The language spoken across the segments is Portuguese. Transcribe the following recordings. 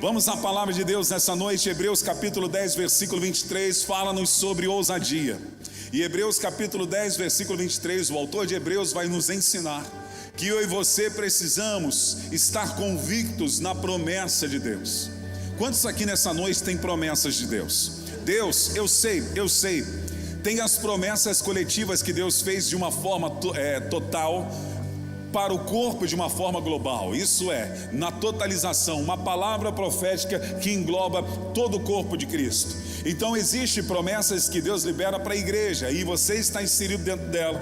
Vamos à palavra de Deus nessa noite. Hebreus capítulo 10, versículo 23, fala-nos sobre ousadia. E Hebreus capítulo 10, versículo 23, o autor de Hebreus vai nos ensinar que eu e você precisamos estar convictos na promessa de Deus. Quantos aqui nessa noite têm promessas de Deus? Deus, eu sei, tem as promessas coletivas que Deus fez de uma forma total, para o corpo de uma forma global, isso é, na totalização, uma palavra profética que engloba todo o corpo de Cristo. Então existem promessas que Deus libera para a igreja, e você está inserido dentro dela.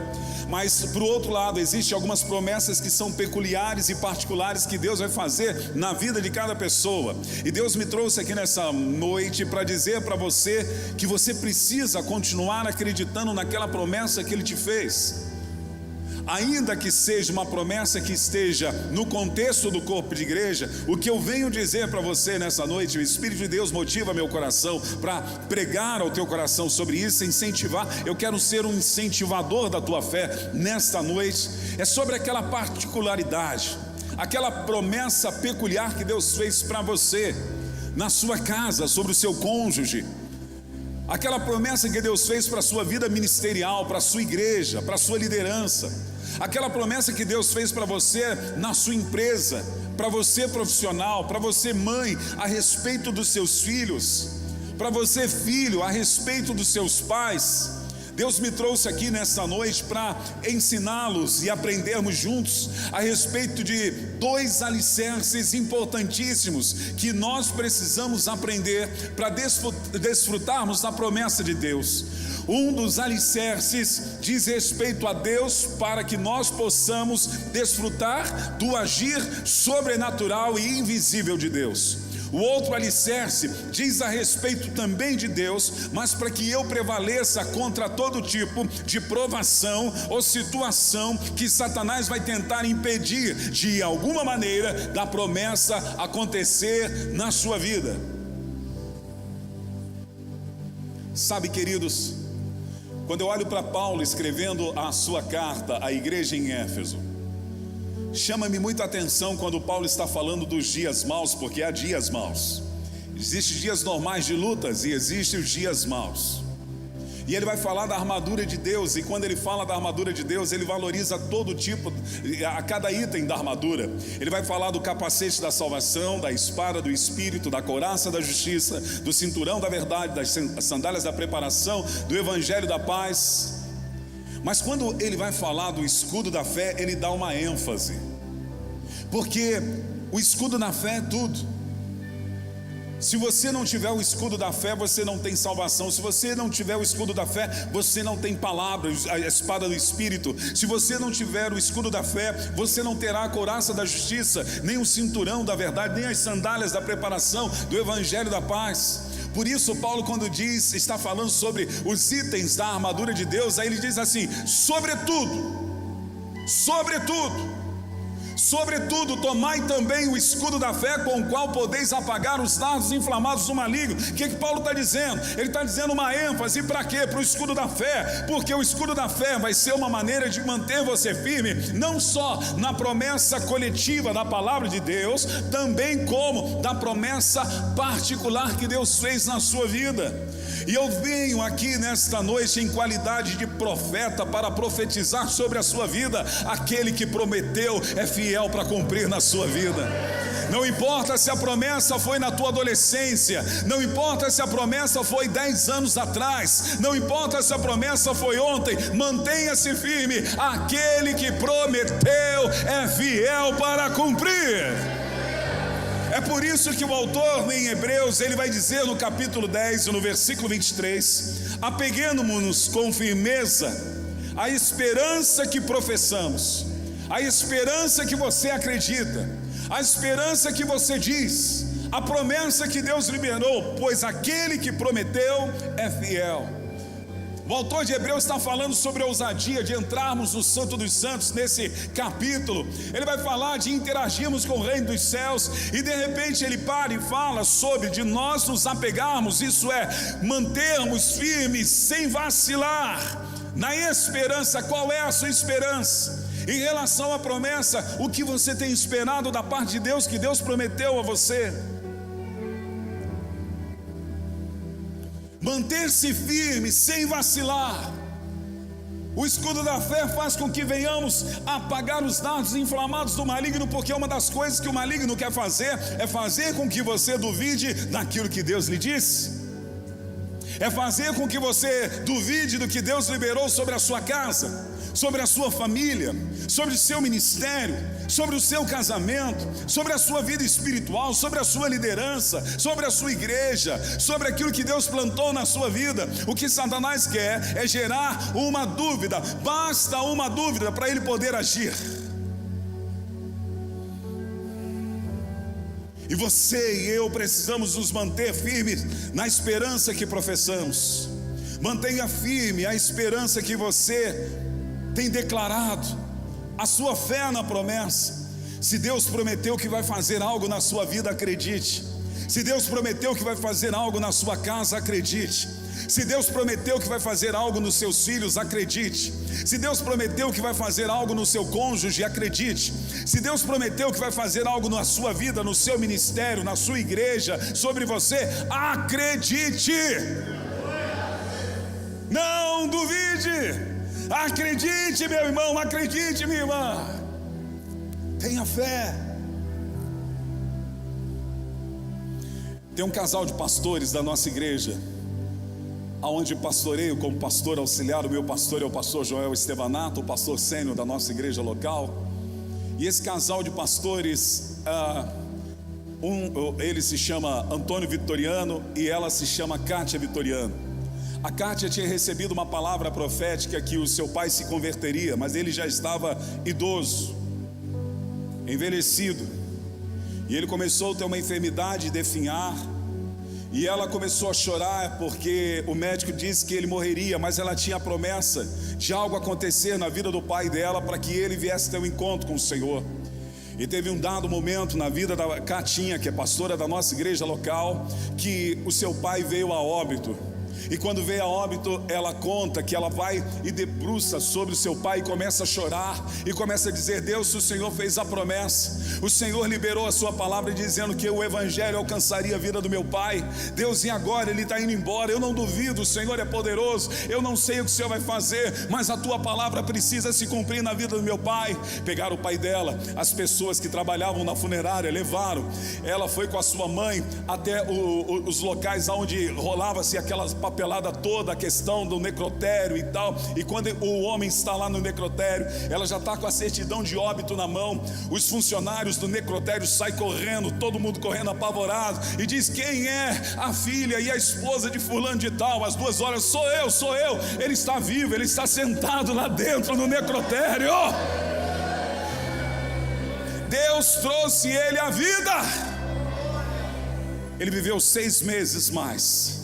Mas para o outro lado, existem algumas promessas que são peculiares e particulares que Deus vai fazer na vida de cada pessoa. E Deus me trouxe aqui nessa noite para dizer para você que você precisa continuar acreditando naquela promessa que Ele te fez. Ainda que seja uma promessa que esteja no contexto do corpo de igreja, o que eu venho dizer para você nessa noite, o Espírito de Deus motiva meu coração para pregar ao teu coração sobre isso, incentivar. Eu quero ser um incentivador da tua fé nesta noite. É sobre aquela particularidade, aquela promessa peculiar que Deus fez para você, na sua casa, sobre o seu cônjuge. Aquela promessa que Deus fez para a sua vida ministerial, para a sua igreja, para a sua liderança. Aquela promessa que Deus fez para você na sua empresa, para você profissional, para você mãe, a respeito dos seus filhos, para você filho, a respeito dos seus pais. Deus me trouxe aqui nessa noite para ensiná-los e aprendermos juntos a respeito de dois alicerces importantíssimos que nós precisamos aprender para desfrutarmos da promessa de Deus. Um dos alicerces diz respeito a Deus para que nós possamos desfrutar do agir sobrenatural e invisível de Deus. O outro alicerce diz a respeito também de Deus, mas para que eu prevaleça contra todo tipo de provação ou situação que Satanás vai tentar impedir de alguma maneira da promessa acontecer na sua vida. Sabe, queridos, quando eu olho para Paulo escrevendo a sua carta à igreja em Éfeso, chama-me muita atenção quando Paulo está falando dos dias maus, porque há dias maus. Existem dias normais de lutas e existem os dias maus. E ele vai falar da armadura de Deus, e quando ele fala da armadura de Deus, ele valoriza todo tipo, a cada item da armadura. Ele vai falar do capacete da salvação, da espada do Espírito, da couraça da justiça, do cinturão da verdade, das sandálias da preparação, do evangelho da paz. Mas quando ele vai falar do escudo da fé, ele dá uma ênfase, porque o escudo da fé é tudo. Se você não tiver o escudo da fé, você não tem salvação. Se você não tiver o escudo da fé, você não tem palavra, a espada do Espírito. Se você não tiver o escudo da fé, você não terá a couraça da justiça, nem o cinturão da verdade, nem as sandálias da preparação, do evangelho da paz. Por isso Paulo, quando está falando sobre os itens da armadura de Deus, aí ele diz assim: sobretudo, tomai também o escudo da fé, com o qual podeis apagar os dardos inflamados do maligno. O que Paulo está dizendo? Ele está dizendo uma ênfase para quê? Para o escudo da fé, porque o escudo da fé vai ser uma maneira de manter você firme, não só na promessa coletiva da palavra de Deus, também como da promessa particular que Deus fez na sua vida. E eu venho aqui nesta noite em qualidade de profeta para profetizar sobre a sua vida. Aquele que prometeu é fiel para cumprir na sua vida. Não importa se a promessa foi na tua adolescência, não importa se a promessa foi 10 anos atrás, não importa se a promessa foi ontem, mantenha-se firme. Aquele que prometeu é fiel para cumprir. É por isso que o autor em Hebreus, ele vai dizer no capítulo 10, no versículo 23, apeguemo-nos com firmeza à esperança que professamos, a esperança que você acredita, a esperança que você diz, a promessa que Deus liberou, pois aquele que prometeu é fiel. O autor de Hebreus está falando sobre a ousadia de entrarmos no Santo dos Santos nesse capítulo. Ele vai falar de interagirmos com o reino dos céus, e de repente ele para e fala sobre de nós nos apegarmos, isso é, mantermos firmes sem vacilar na esperança. Qual é a sua esperança? Em relação à promessa, o que você tem esperado da parte de Deus, que Deus prometeu a você? manter-se firme sem vacilar. O escudo da fé faz com que venhamos apagar os dardos inflamados do maligno, porque uma das coisas que o maligno quer fazer é fazer com que você duvide daquilo que Deus lhe disse, é fazer com que você duvide do que Deus liberou sobre a sua casa, sobre a sua família, sobre o seu ministério, sobre o seu casamento, sobre a sua vida espiritual, sobre a sua liderança, sobre a sua igreja, sobre aquilo que Deus plantou na sua vida. O que Satanás quer é gerar uma dúvida, basta uma dúvida para ele poder agir. E você e eu precisamos nos manter firmes na esperança que professamos. Mantenha firme a esperança que você tem declarado, a sua fé na promessa. Se Deus prometeu que vai fazer algo na sua vida, acredite. Se Deus prometeu que vai fazer algo na sua casa, acredite. Se Deus prometeu que vai fazer algo nos seus filhos, acredite. Se Deus prometeu que vai fazer algo no seu cônjuge, acredite. Se Deus prometeu que vai fazer algo na sua vida, no seu ministério, na sua igreja, sobre você, acredite. Não duvide. Acredite, meu irmão, acredite, minha irmã. Tenha fé. Tem um casal de pastores da nossa igreja, aonde pastoreio como pastor auxiliar. O meu pastor é o pastor Joel Estevanato, o pastor sênior da nossa igreja local. E esse casal de pastores, ele se chama Antônio Vitoriano e ela se chama Kátia Vitoriano. A Kátia tinha recebido uma palavra profética que o seu pai se converteria, mas ele já estava idoso, envelhecido, e ele começou a ter uma enfermidade de definhar, e ela começou a chorar porque o médico disse que ele morreria, mas ela tinha a promessa de algo acontecer na vida do pai dela para que ele viesse ter um encontro com o Senhor. E teve um dado momento na vida da Catinha, que é pastora da nossa igreja local, que o seu pai veio a óbito. E quando veio a óbito, ela conta que ela vai e debruça sobre o seu pai e começa a chorar e começa a dizer: Deus, o Senhor fez a promessa, o Senhor liberou a sua palavra dizendo que o evangelho alcançaria a vida do meu pai. Deus, e agora ele está indo embora. Eu não duvido, o Senhor é poderoso, eu não sei o que o Senhor vai fazer, mas a tua palavra precisa se cumprir na vida do meu pai. Pegaram o pai dela, as pessoas que trabalhavam na funerária levaram, ela foi com a sua mãe até os locais onde rolava-se aquelas papelada toda, a questão do necrotério e tal. E quando o homem está lá no necrotério, ela já está com a certidão de óbito na mão. Os funcionários do necrotério saem correndo, todo mundo correndo apavorado, e diz: quem é a filha e a esposa de fulano de tal? Às 2 horas: sou eu. Ele está vivo, ele está sentado lá dentro no necrotério. Deus trouxe ele à vida. Ele viveu 6 meses mais.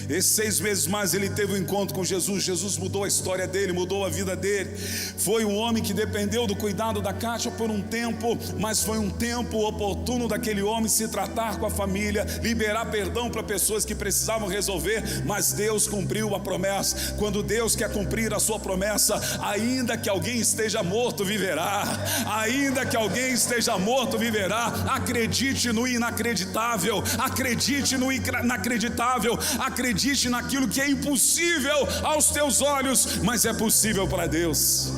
Esses 6 meses mais ele teve um encontro com Jesus. Jesus mudou a história dele, mudou a vida dele. Foi um homem que dependeu do cuidado da Kátia por um tempo, mas foi um tempo oportuno daquele homem se tratar com a família, liberar perdão para pessoas que precisavam resolver. Mas Deus cumpriu a promessa. Quando Deus quer cumprir a sua promessa, ainda que alguém esteja morto, viverá. Ainda que alguém esteja morto, viverá. Acredite no inacreditável. Acredite no inacreditável. Acredite naquilo que é impossível aos teus olhos, mas é possível para Deus.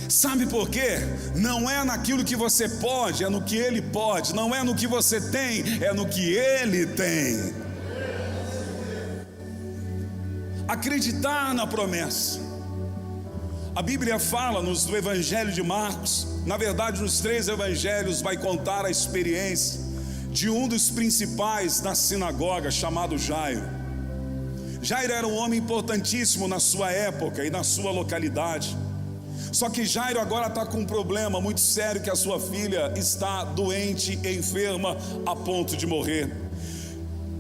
Sabe por quê? Não é naquilo que você pode, é no que Ele pode. Não é no que você tem, é no que Ele tem. Acreditar na promessa. A Bíblia fala-nos do Evangelho de Marcos, na verdade nos 3 evangelhos vai contar a experiência de um dos principais da sinagoga, chamado Jairo. Jairo era um homem importantíssimo na sua época e na sua localidade. Só que Jairo agora está com um problema muito sério, que a sua filha está doente e enferma a ponto de morrer.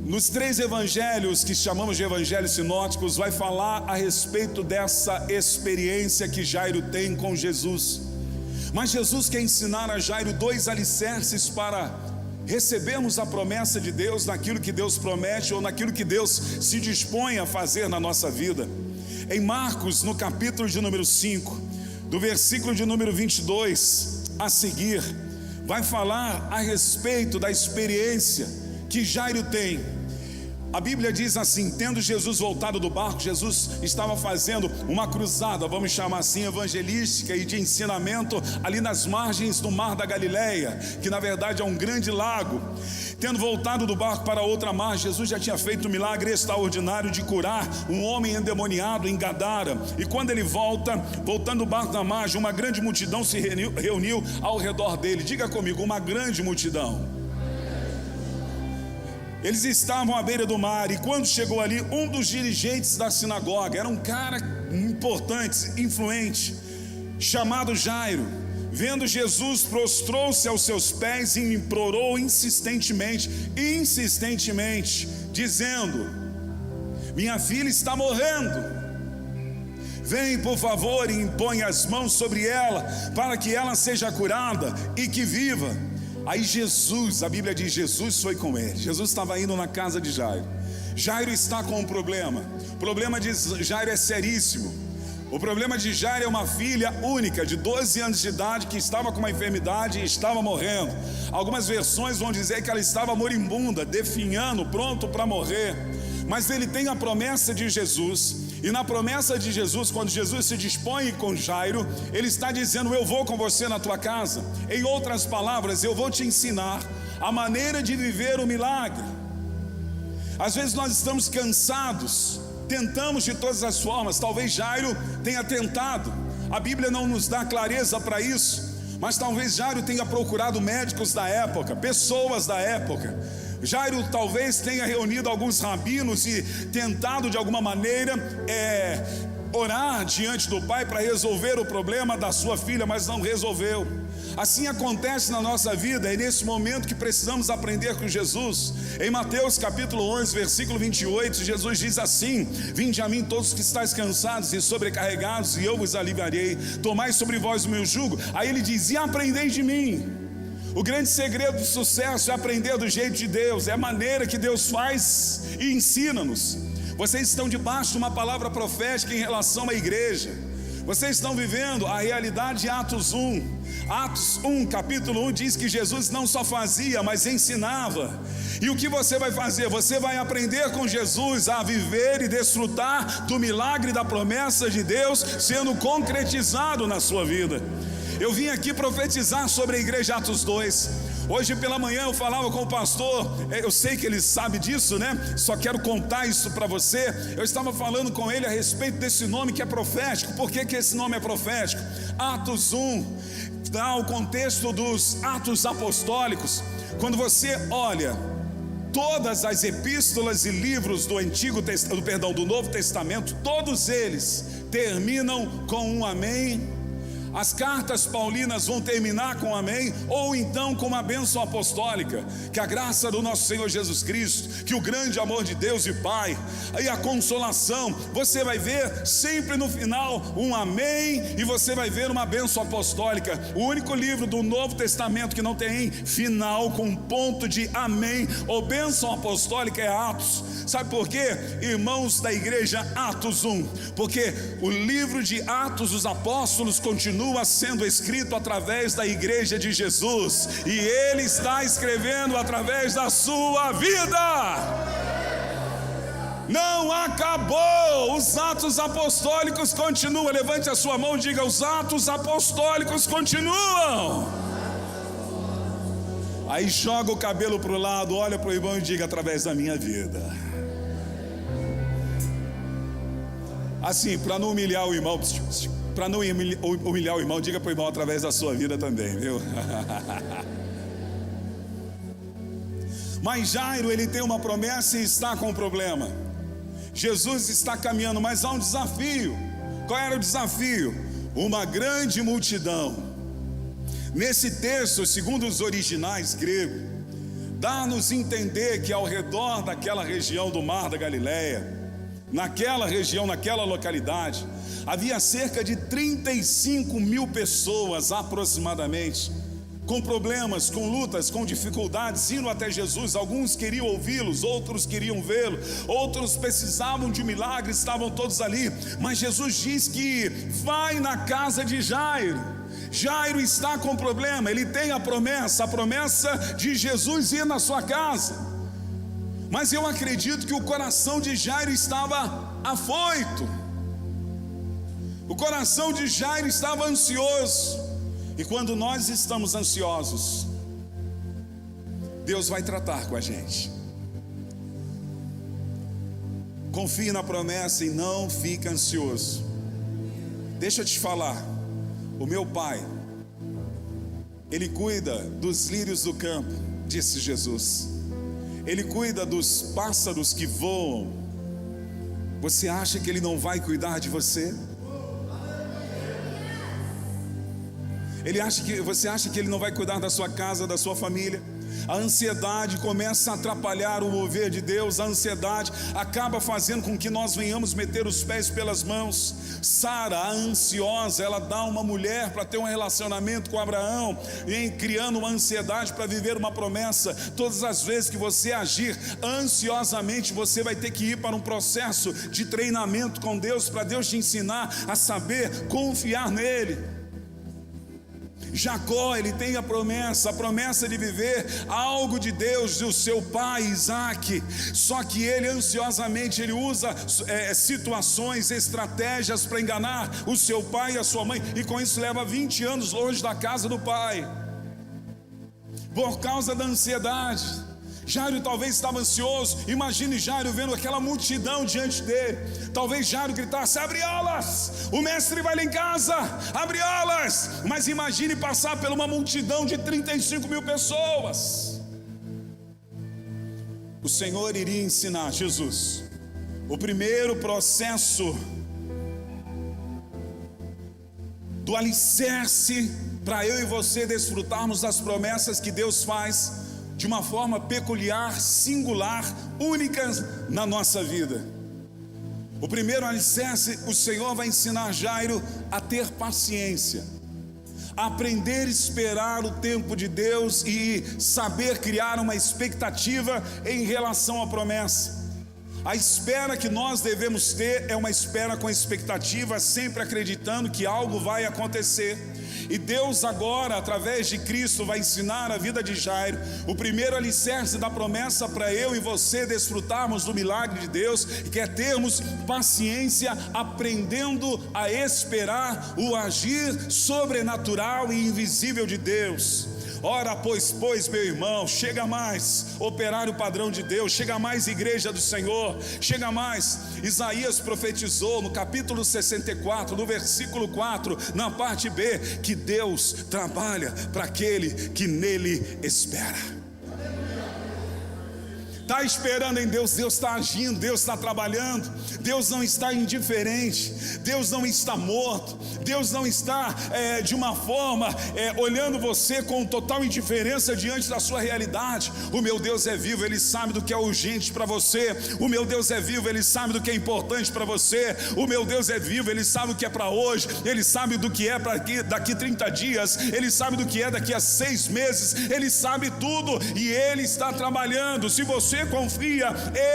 Nos 3 evangelhos, que chamamos de evangelhos sinóticos, vai falar a respeito dessa experiência que Jairo tem com Jesus. Mas Jesus quer ensinar a Jairo 2 alicerces para recebemos a promessa de Deus naquilo que Deus promete ou naquilo que Deus se dispõe a fazer na nossa vida. Em Marcos, no capítulo de número 5, do versículo de número 22 a seguir, vai falar a respeito da experiência que Jairo tem. A Bíblia diz assim: tendo Jesus voltado do barco, Jesus estava fazendo uma cruzada, vamos chamar assim, evangelística e de ensinamento ali nas margens do mar da Galileia, que na verdade é um grande lago. Tendo voltado do barco para outra margem, Jesus já tinha feito um milagre extraordinário de curar um homem endemoniado em Gadara. E quando ele voltando do barco na margem, uma grande multidão se reuniu ao redor dele. Diga comigo, uma grande multidão. Eles estavam à beira do mar, e quando chegou ali, um dos dirigentes da sinagoga, era um cara importante, influente, chamado Jairo, vendo Jesus, prostrou-se aos seus pés e implorou insistentemente, dizendo: minha filha está morrendo, vem por favor e impõe as mãos sobre ela, para que ela seja curada e que viva. Aí Jesus, a Bíblia diz, Jesus foi com ele. Jesus estava indo na casa de Jairo. Jairo está com um problema. O problema de Jairo é seríssimo. O problema de Jairo é uma filha única de 12 anos de idade que estava com uma enfermidade e estava morrendo. Algumas versões vão dizer que ela estava moribunda, definhando, pronto para morrer. Mas ele tem a promessa de Jesus. E na promessa de Jesus, quando Jesus se dispõe com Jairo, ele está dizendo: eu vou com você na tua casa. Em outras palavras, eu vou te ensinar a maneira de viver o milagre. Às vezes nós estamos cansados, tentamos de todas as formas. Talvez Jairo tenha tentado, a Bíblia não nos dá clareza para isso, mas talvez Jairo tenha procurado médicos da época, pessoas da época. Jairo talvez tenha reunido alguns rabinos e tentado de alguma maneira orar diante do Pai para resolver o problema da sua filha, mas não resolveu. Assim acontece na nossa vida, é nesse momento que precisamos aprender com Jesus. Em Mateus capítulo 11, versículo 28, Jesus diz assim: vinde a mim todos que estáis cansados e sobrecarregados, e eu vos aliviarei. Tomai sobre vós o meu jugo. Aí ele diz: e aprendei de mim. O grande segredo do sucesso é aprender do jeito de Deus, é a maneira que Deus faz e ensina-nos. Vocês estão debaixo de uma palavra profética em relação à igreja. Vocês estão vivendo a realidade de Atos 1. Atos 1, capítulo 1 diz que Jesus não só fazia, mas ensinava. E o que você vai fazer? Você vai aprender com Jesus a viver e desfrutar do milagre da promessa de Deus sendo concretizado na sua vida. Eu vim aqui profetizar sobre a igreja Atos 2. Hoje pela manhã eu falava com o pastor, eu sei que ele sabe disso, né? Só quero contar isso para você. Eu estava falando com ele a respeito desse nome que é profético. Por que esse nome é profético? Atos 1 dá o contexto dos atos apostólicos. Quando você olha todas as epístolas e livros do Novo Testamento, todos eles terminam com um amém. As cartas paulinas vão terminar com amém, ou então com uma bênção apostólica. Que a graça do nosso Senhor Jesus Cristo, que o grande amor de Deus e Pai, e a consolação, você vai ver sempre no final um amém, e você vai ver uma bênção apostólica. O único livro do Novo Testamento que não tem final com ponto de amém ou bênção apostólica é Atos. Sabe por quê? Irmãos da igreja, Atos 1, porque o livro de Atos dos Apóstolos continua sendo escrito através da igreja de Jesus, e Ele está escrevendo através da sua vida. Não acabou, os atos apostólicos continuam. Levante a sua mão e diga: os atos apostólicos continuam. Aí joga o cabelo para o lado, olha para o irmão e diga: através da minha vida. Assim, para não humilhar o irmão, para não humilhar o irmão, diga para o irmão: através da sua vida também, viu? Mas Jairo, ele tem uma promessa e está com um problema. Jesus está caminhando, mas há um desafio. Qual era o desafio? Uma grande multidão. Nesse texto, segundo os originais gregos, dá-nos entender que ao redor daquela região do Mar da Galileia, naquela região, naquela localidade, havia cerca de 35 mil pessoas aproximadamente, com problemas, com lutas, com dificuldades, indo até Jesus. Alguns queriam ouvi-los, outros queriam vê-lo, outros precisavam de um milagre, estavam todos ali. Mas Jesus diz que vai na casa de Jairo. Jairo está com problema, ele tem a promessa de Jesus ir na sua casa. Mas eu acredito que o coração de Jairo estava afoito. O coração de Jairo estava ansioso. E quando nós estamos ansiosos, Deus vai tratar com a gente. Confie na promessa e não fique ansioso. Deixa eu te falar, o meu pai, ele cuida dos lírios do campo, disse Jesus. Ele cuida dos pássaros que voam. Você acha que ele não vai cuidar de você? Você acha que ele não vai cuidar da sua casa, da sua família? A ansiedade começa a atrapalhar o mover de Deus. A ansiedade acaba fazendo com que nós venhamos meter os pés pelas mãos. Sara, a ansiosa, ela dá uma mulher para ter um relacionamento com Abraão, criando uma ansiedade para viver uma promessa. Todas as vezes que você agir ansiosamente, você vai ter que ir para um processo de treinamento com Deus, para Deus te ensinar a saber confiar nele. Jacó, ele tem a promessa de viver algo de Deus, do seu pai Isaac. Só que ele ansiosamente, ele usa situações, estratégias para enganar o seu pai e a sua mãe, e com isso leva 20 anos longe da casa do pai, por causa da ansiedade. Jairo talvez estava ansioso. Imagine Jairo vendo aquela multidão diante dele. Talvez Jairo gritasse: abre alas, o mestre vai lá em casa, abre alas. Mas imagine passar por uma multidão de 35 mil pessoas. O Senhor iria ensinar, Jesus, o primeiro processo do alicerce para eu e você desfrutarmos das promessas que Deus faz de uma forma peculiar, singular, única na nossa vida. O primeiro alicerce, o Senhor vai ensinar Jairo a ter paciência, a aprender a esperar o tempo de Deus e saber criar uma expectativa em relação à promessa. A espera que nós devemos ter é uma espera com expectativa, sempre acreditando que algo vai acontecer. E Deus agora, através de Cristo, vai ensinar a vida de Jairo o primeiro alicerce da promessa para eu e você desfrutarmos do milagre de Deus, que é termos paciência, aprendendo a esperar o agir sobrenatural e invisível de Deus. Ora, pois, meu irmão, chega mais operário padrão de Deus, chega mais igreja do Senhor, chega mais. Isaías profetizou no capítulo 64, no versículo 4, na parte B, que Deus trabalha para aquele que nele espera. Está esperando em Deus, Deus está agindo, Deus está trabalhando. Deus não está indiferente, Deus não está morto, Deus não está de uma forma olhando você com total indiferença diante da sua realidade. O meu Deus é vivo, Ele sabe do que é urgente para você. O meu Deus é vivo, Ele sabe do que é importante para você. O meu Deus é vivo, Ele sabe o que é para hoje, Ele sabe do que é para daqui 30 dias, Ele sabe do que é daqui a 6 meses, Ele sabe tudo e Ele está trabalhando. Se você confia,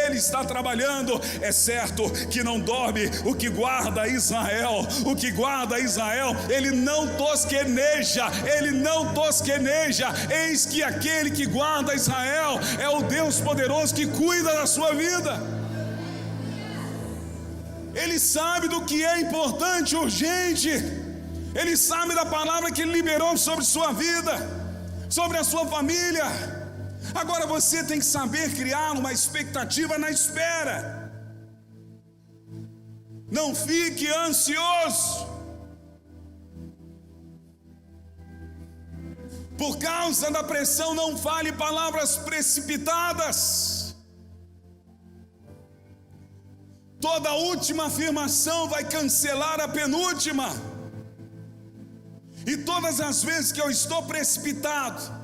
Ele está trabalhando. É certo que não dorme o que guarda Israel. O que guarda Israel, ele não tosqueneja, ele não tosqueneja. Eis que aquele que guarda Israel é o Deus poderoso que cuida da sua vida. Ele sabe do que é importante, urgente. Ele sabe da palavra que Ele liberou sobre sua vida, sobre a sua família. Agora você tem que saber criar uma expectativa na espera. Não fique ansioso por causa da pressão. Não fale palavras precipitadas. Toda última afirmação vai cancelar a penúltima. E todas as vezes que eu estou precipitado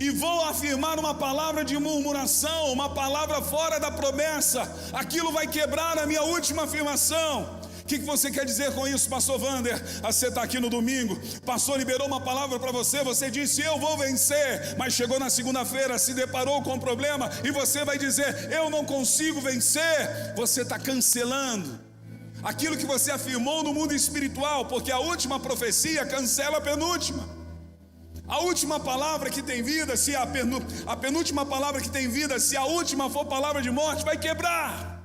e vou afirmar uma palavra de murmuração, uma palavra fora da promessa, aquilo vai quebrar a minha última afirmação. O que você quer dizer com isso, pastor Wander? Você está aqui no domingo, pastor liberou uma palavra para você, você disse eu vou vencer, mas chegou na segunda-feira, se deparou com um problema e você vai dizer eu não consigo vencer. Você está cancelando aquilo que você afirmou no mundo espiritual, porque a última profecia cancela a penúltima. A última palavra que tem vida, se a penúltima palavra que tem vida, se a última for palavra de morte, vai quebrar.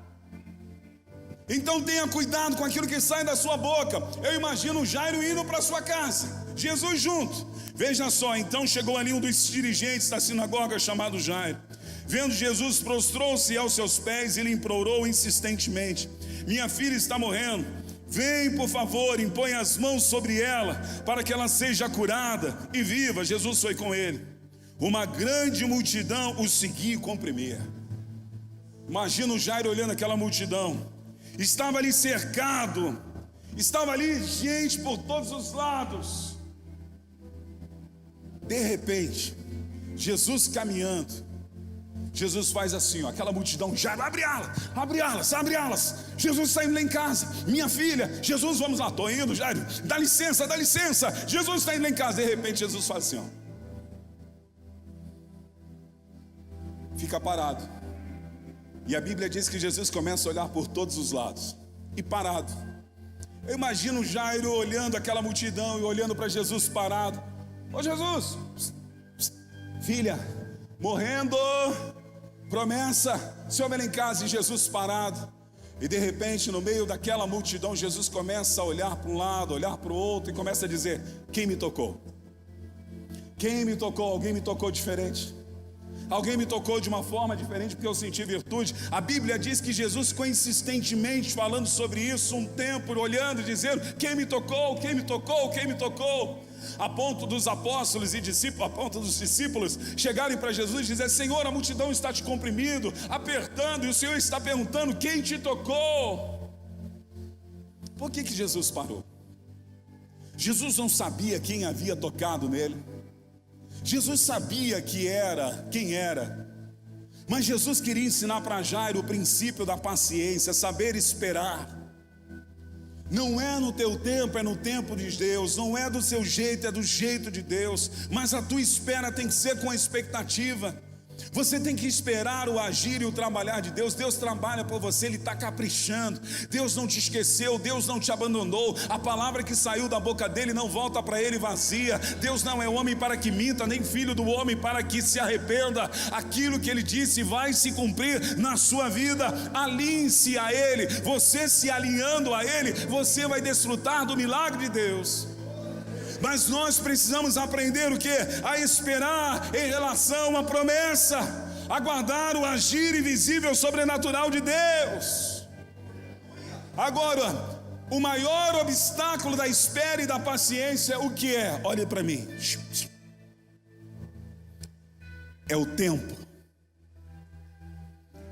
Então tenha cuidado com aquilo que sai da sua boca. Eu imagino Jairo indo para sua casa, Jesus junto. Veja só, então chegou ali um dos dirigentes da sinagoga chamado Jairo. Vendo Jesus, prostrou-se aos seus pés e lhe implorou insistentemente: minha filha está morrendo, vem por favor, impõe as mãos sobre ela, para que ela seja curada e viva. Jesus foi com ele. Uma grande multidão o seguia e comprimia. Imagina o Jairo olhando aquela multidão. Estava ali cercado, estava ali gente por todos os lados. De repente, Jesus caminhando, Jesus faz assim, ó, aquela multidão: já abre alas, abre alas, abre alas. Jesus está indo lá em casa, minha filha. Jesus, vamos lá, estou indo, Jairo, dá licença, dá licença. Jesus está indo lá em casa. De repente Jesus faz assim, ó, fica parado. E a Bíblia diz que Jesus começa a olhar por todos os lados, e parado. Eu imagino Jairo olhando aquela multidão e olhando para Jesus parado. Ô Jesus, filha, morrendo, promessa, se homem lá em casa. E Jesus parado. E de repente, no meio daquela multidão, Jesus começa a olhar para um lado, olhar para o outro, e começa a dizer: quem me tocou? Quem me tocou? Alguém me tocou diferente. Alguém me tocou de uma forma diferente, porque eu senti virtude. A Bíblia diz que Jesus ficou insistentemente falando sobre isso um tempo, olhando e dizendo: quem me tocou? Quem me tocou? Quem me tocou? A ponto dos apóstolos e discípulos, a ponto dos discípulos chegarem para Jesus e dizer: Senhor, a multidão está te comprimindo, apertando, e o Senhor está perguntando: quem te tocou? Por que Jesus parou? Jesus não sabia quem havia tocado nele. Jesus sabia quem era, mas Jesus queria ensinar para Jairo o princípio da paciência, saber esperar. Não é no teu tempo, é no tempo de Deus. Não é do seu jeito, é do jeito de Deus. Mas a tua espera tem que ser com a expectativa. Você tem que esperar o agir e o trabalhar de Deus. Deus trabalha por você, Ele está caprichando. Deus não te esqueceu, Deus não te abandonou. A palavra que saiu da boca dele não volta para ele vazia. Deus não é homem para que minta, nem filho do homem para que se arrependa. Aquilo que Ele disse vai se cumprir na sua vida. Alinhe-se a Ele. Você se alinhando a Ele, você vai desfrutar do milagre de Deus. Mas nós precisamos aprender o que? A esperar em relação à promessa, aguardar o agir invisível sobrenatural de Deus. Agora, o maior obstáculo da espera e da paciência, o que é? Olhe para mim. É o tempo.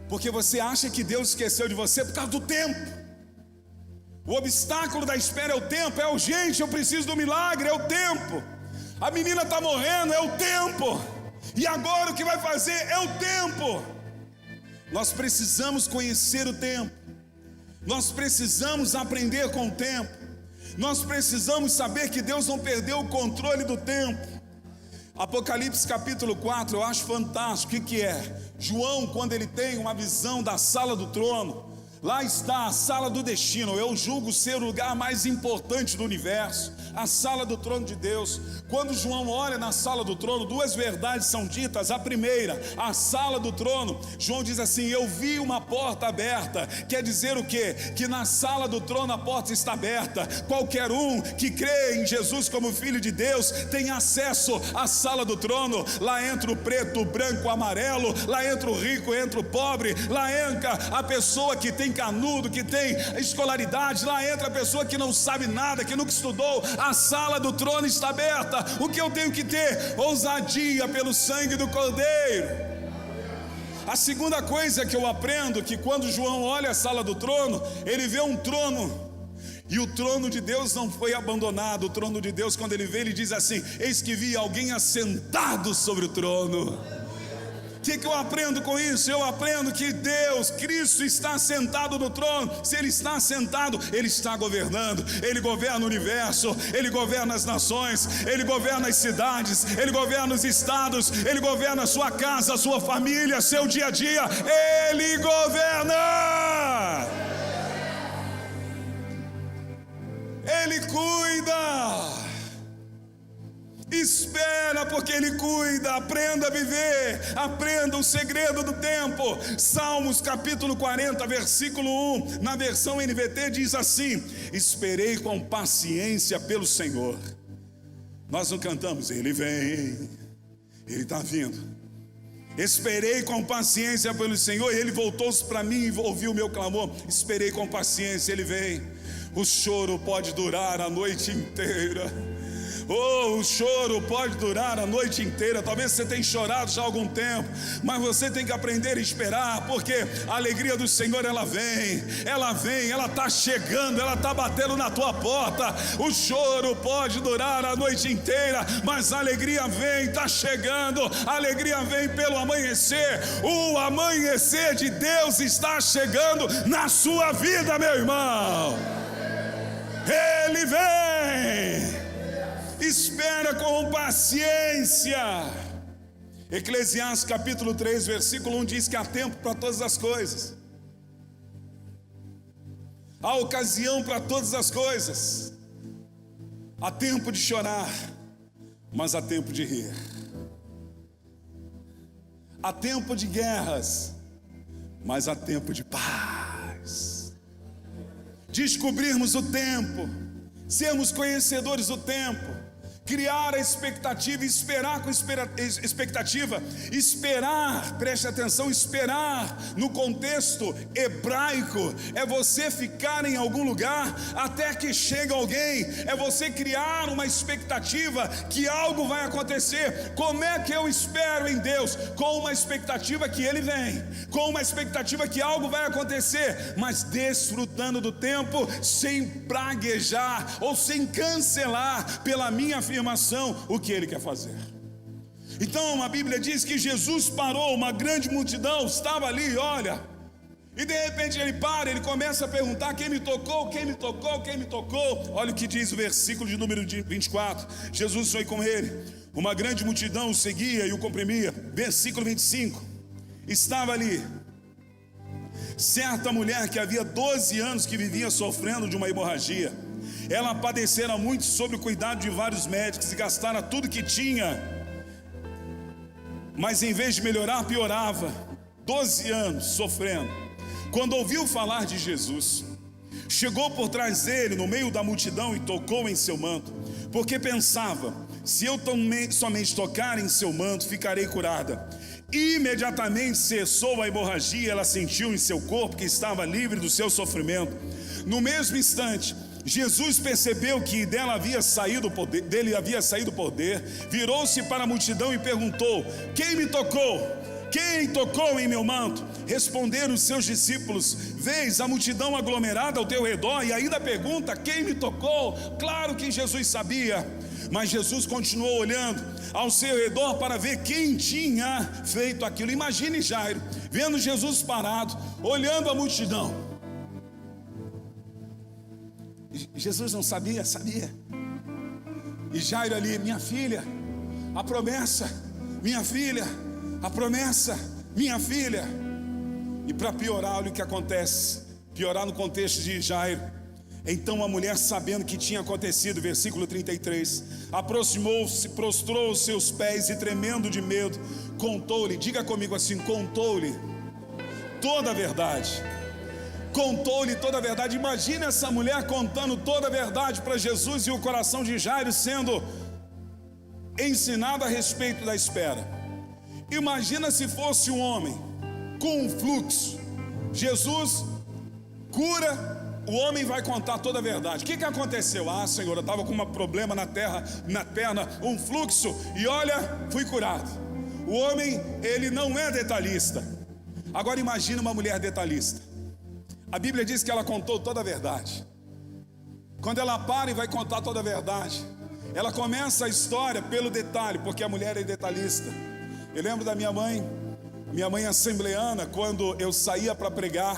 Porque você acha que Deus esqueceu de você por causa do tempo. O obstáculo da espera é o tempo. É urgente, eu preciso do milagre, é o tempo. A menina está morrendo, é o tempo. E agora o que vai fazer é o tempo. Nós precisamos conhecer o tempo. Nós precisamos aprender com o tempo. Nós precisamos saber que Deus não perdeu o controle do tempo. Apocalipse capítulo 4, eu acho fantástico. O que é? João, quando ele tem uma visão da sala do trono, lá está a sala do destino. Eu julgo ser o lugar mais importante do universo, a sala do trono de Deus. Quando João olha na sala do trono, duas verdades são ditas. A primeira, a sala do trono, João diz assim: eu vi uma porta aberta. Quer dizer o quê? Que na sala do trono a porta está aberta. Qualquer um que crê em Jesus como Filho de Deus tem acesso à sala do trono. Lá entra o preto, o branco, o amarelo. Lá entra o rico, entra o pobre. Lá entra a pessoa que tem canudo, que tem escolaridade. Lá entra a pessoa que não sabe nada, que nunca estudou. A sala do trono está aberta. O que eu tenho que ter? Ousadia pelo sangue do Cordeiro. A segunda coisa que eu aprendo, que quando João olha a sala do trono, ele vê um trono. E o trono de Deus não foi abandonado. O trono de Deus, quando ele vê, ele diz assim: eis que vi alguém assentado sobre o trono. O que eu aprendo com isso? Eu aprendo que Deus, Cristo, está sentado no trono. Se Ele está sentado, Ele está governando. Ele governa o universo, Ele governa as nações, Ele governa as cidades, Ele governa os estados, Ele governa a sua casa, a sua família, seu dia a dia. Ele governa. Ele cuida. Espera, porque Ele cuida. Aprenda a viver, aprenda o segredo do tempo. Salmos capítulo 40, versículo 1, na versão NVT diz assim: esperei com paciência pelo Senhor. Nós não cantamos, Ele vem, Ele está vindo. Esperei com paciência pelo Senhor, e Ele voltou-se para mim e ouviu o meu clamor. Esperei com paciência, Ele vem. O choro pode durar a noite inteira. Oh, o choro pode durar a noite inteira. Talvez você tenha chorado já há algum tempo, mas você tem que aprender a esperar, porque a alegria do Senhor, ela vem, ela está chegando, ela está batendo na tua porta. O choro pode durar a noite inteira, mas a alegria vem, está chegando. A alegria vem pelo amanhecer. O amanhecer de Deus está chegando na sua vida, meu irmão. Ele vem. Espera com paciência. Eclesiastes capítulo 3, versículo 1 diz que há tempo para todas as coisas, há ocasião para todas as coisas. Há tempo de chorar, mas há tempo de rir. Há tempo de guerras, mas há tempo de paz. Descobrirmos o tempo, sermos conhecedores do tempo, criar a expectativa, esperar com expectativa. Esperar, preste atenção, esperar no contexto hebraico é você ficar em algum lugar até que chegue alguém, é você criar uma expectativa que algo vai acontecer. Como é que eu espero em Deus? Com uma expectativa que Ele vem, com uma expectativa que algo vai acontecer, mas desfrutando do tempo, sem praguejar ou sem cancelar pela minha afirmação o que Ele quer fazer. Então a Bíblia diz que Jesus parou, uma grande multidão estava ali, olha, e de repente Ele para, Ele começa a perguntar: quem me tocou, quem me tocou, quem me tocou? Olha o que diz o versículo de número 24. Jesus foi com Ele, uma grande multidão o seguia e o comprimia. Versículo 25, estava ali certa mulher que havia 12 anos que vivia sofrendo de uma hemorragia. Ela padecera muito sob o cuidado de vários médicos e gastara tudo que tinha, mas em vez de melhorar, piorava. 12 anos sofrendo. Quando ouviu falar de Jesus, chegou por trás dele no meio da multidão e tocou em seu manto, porque pensava: se eu somente tocar em seu manto, ficarei curada. Imediatamente cessou a hemorragia, ela sentiu em seu corpo que estava livre do seu sofrimento. No mesmo instante, Jesus percebeu que dele havia saído o poder, virou-se para a multidão e perguntou: quem me tocou? Quem tocou em meu manto? Responderam os seus discípulos: vês a multidão aglomerada ao teu redor e ainda pergunta: quem me tocou? Claro que Jesus sabia, mas Jesus continuou olhando ao seu redor para ver quem tinha feito aquilo. Imagine Jairo vendo Jesus parado, olhando a multidão. Jesus não sabia? Sabia. E Jairo ali: minha filha, a promessa, minha filha, a promessa, minha filha. E para piorar, olha o que acontece, piorar no contexto de Jairo. Então a mulher, sabendo o que tinha acontecido, versículo 33, aproximou-se, prostrou os seus pés e, tremendo de medo, contou-lhe, diga comigo assim, contou-lhe toda a verdade. Contou-lhe toda a verdade. Imagina essa mulher contando toda a verdade para Jesus e o coração de Jairo sendo ensinado a respeito da espera. Imagina se fosse um homem com um fluxo. Jesus cura, o homem vai contar toda a verdade. O que aconteceu? Ah, Senhor, eu estava com um problema na perna, um fluxo, e olha, fui curado. O homem, ele não é detalhista. Agora imagina uma mulher detalhista. A Bíblia diz que ela contou toda a verdade. Quando ela para e vai contar toda a verdade, ela começa a história pelo detalhe, porque a mulher é detalhista. Eu lembro da minha mãe assembleana, quando eu saía para pregar,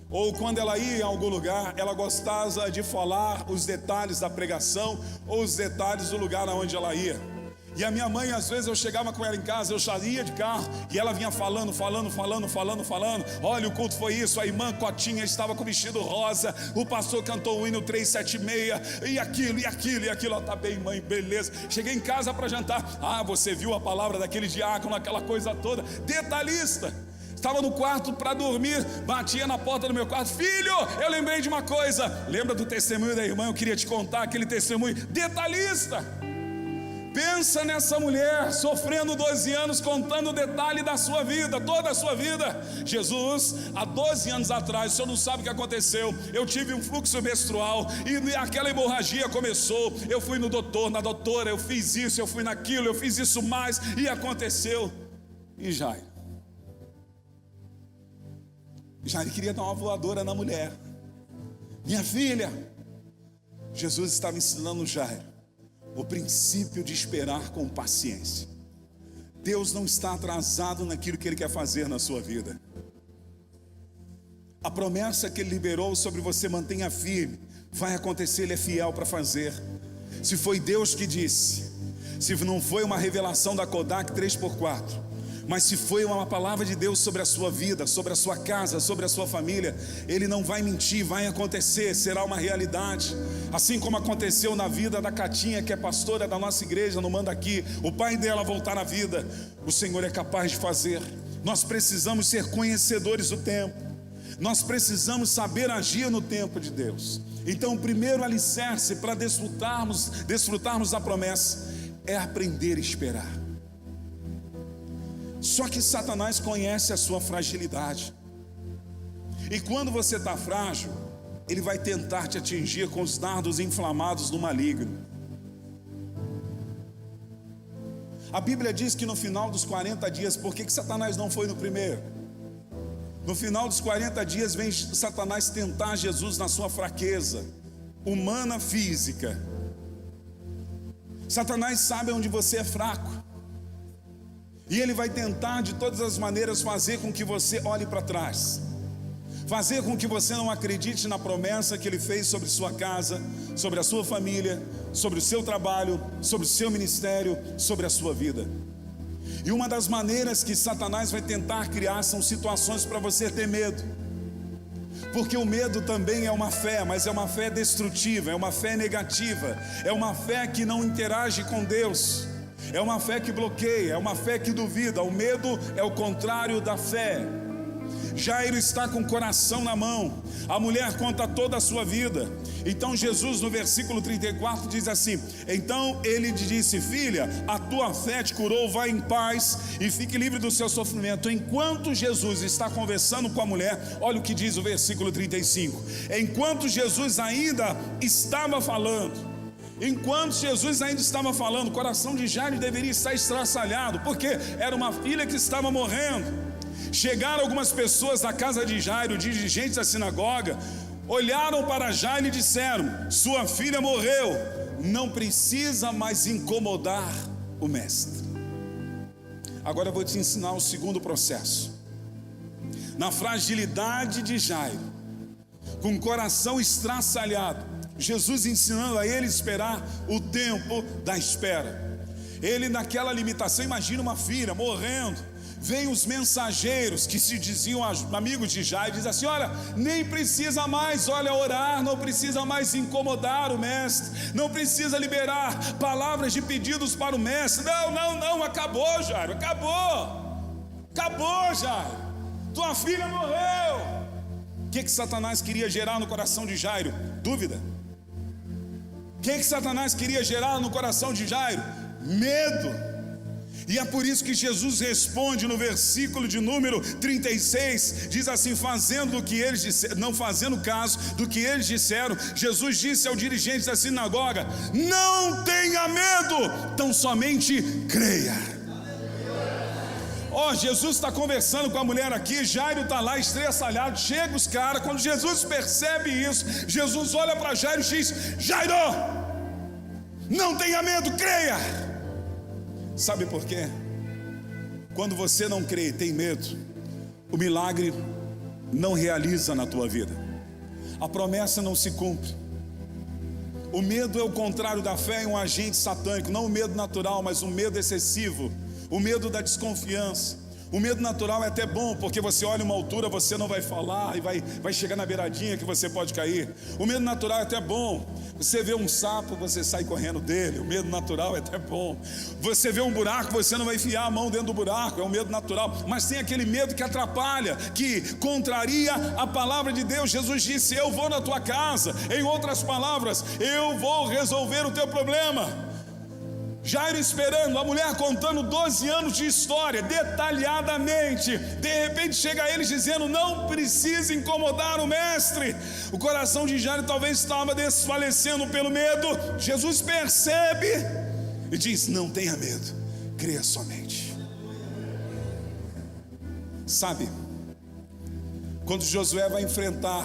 ou quando ela ia em algum lugar, ela gostava de falar os detalhes da pregação, ou os detalhes do lugar aonde ela ia. E a minha mãe, às vezes eu chegava com ela em casa, eu saía de carro e ela vinha falando. Olha, o culto foi isso, a irmã Cotinha estava com vestido rosa, o pastor cantou o hino 376, e aquilo. Ela tá bem, mãe, beleza. Cheguei em casa para jantar. Você viu a palavra daquele diácono, aquela coisa toda, detalhista. Estava no quarto para dormir, batia na porta do meu quarto. Filho, eu lembrei de uma coisa. Lembra do testemunho da irmã? Eu queria te contar aquele testemunho. Detalhista. Pensa nessa mulher sofrendo 12 anos, contando o detalhe da sua vida, toda a sua vida. Jesus, há 12 anos atrás, o senhor não sabe o que aconteceu. Eu tive um fluxo menstrual e aquela hemorragia começou. Eu fui no doutor, na doutora, eu fiz isso, eu fui naquilo, eu fiz isso mais, e aconteceu. E Jairo queria dar uma voadora na mulher. Minha filha, Jesus estava ensinando Jairo o princípio de esperar com paciência. Deus não está atrasado naquilo que Ele quer fazer na sua vida. A promessa que Ele liberou sobre você, mantenha firme, vai acontecer, Ele é fiel para fazer. Se foi Deus que disse, se não foi uma revelação da Kodak 3x4, mas se foi uma palavra de Deus sobre a sua vida, sobre a sua casa, sobre a sua família, Ele não vai mentir, vai acontecer, será uma realidade. Assim como aconteceu na vida da Catinha, que é pastora da nossa igreja, no Manda Aqui, o pai dela voltar à vida, o Senhor é capaz de fazer. Nós precisamos ser conhecedores do tempo, nós precisamos saber agir no tempo de Deus. Então o primeiro alicerce para desfrutarmos da promessa é aprender a esperar. Só que Satanás conhece a sua fragilidade, e quando você está frágil, ele vai tentar te atingir com os dardos inflamados do maligno. A Bíblia diz que no final dos 40 dias, por que Satanás não foi no primeiro? No final dos 40 dias vem Satanás tentar Jesus na sua fraqueza humana, física. Satanás sabe onde você é fraco, e ele vai tentar de todas as maneiras fazer com que você olhe para trás, fazer com que você não acredite na promessa que ele fez sobre sua casa, sobre a sua família, sobre o seu trabalho, sobre o seu ministério, sobre a sua vida. E uma das maneiras que Satanás vai tentar criar são situações para você ter medo, porque o medo também é uma fé, mas é uma fé destrutiva, é uma fé negativa, é uma fé que não interage com Deus, é uma fé que bloqueia, é uma fé que duvida. O medo é o contrário da fé. Jairo está com o coração na mão. A mulher conta toda a sua vida. Então Jesus, no versículo 34, diz assim: então ele disse: filha, a tua fé te curou, vai em paz e fique livre do seu sofrimento. Enquanto Jesus está conversando com a mulher, olha o que diz o versículo 35. Enquanto Jesus ainda estava falando, o coração de Jairo deveria estar estraçalhado, porque era uma filha que estava morrendo. Chegaram algumas pessoas da casa de Jairo, dirigentes da sinagoga, olharam para Jairo e disseram: sua filha morreu, não precisa mais incomodar o mestre. Agora eu vou te ensinar o segundo processo. Na fragilidade de Jairo, com o coração estraçalhado, Jesus ensinando a ele esperar o tempo da espera. Ele naquela limitação, imagina uma filha morrendo, vem os mensageiros que se diziam amigos de Jairo, diz assim: olha, nem precisa mais, orar, não precisa mais incomodar o mestre, não precisa liberar palavras de pedidos para o mestre, não, acabou Jairo, acabou Jairo, tua filha morreu. O que Satanás queria gerar no coração de Jairo? Dúvida. O que Satanás queria gerar no coração de Jairo? Medo. E é por isso que Jesus responde no versículo de número 36, diz assim: não fazendo caso do que eles disseram, Jesus disse ao dirigente da sinagoga: não tenha medo, tão somente creia. Jesus está conversando com a mulher aqui, Jairo está lá estressalhado, chega os caras, quando Jesus percebe isso, Jesus olha para Jairo e diz: Jairo, não tenha medo, creia. Sabe por quê? Quando você não crê e tem medo, o milagre não realiza na tua vida, a promessa não se cumpre. O medo é o contrário da fé, é um agente satânico. Não o medo natural, mas o medo excessivo, o medo da desconfiança. O medo natural é até bom, porque você olha uma altura, você não vai falar e vai chegar na beiradinha que você pode cair. O medo natural é até bom. Você vê um sapo, você sai correndo dele. O medo natural é até bom. Você vê um buraco, você não vai enfiar a mão dentro do buraco. É um medo natural. Mas tem aquele medo que atrapalha, que contraria a palavra de Deus. Jesus disse: eu vou na tua casa. Em outras palavras, eu vou resolver o teu problema. Jairo esperando, a mulher contando 12 anos de história, detalhadamente. De repente chega eles dizendo: não precisa incomodar o mestre. O coração de Jairo talvez estava desfalecendo pelo medo. Jesus percebe e diz: não tenha medo, creia somente. Sabe, quando Josué vai enfrentar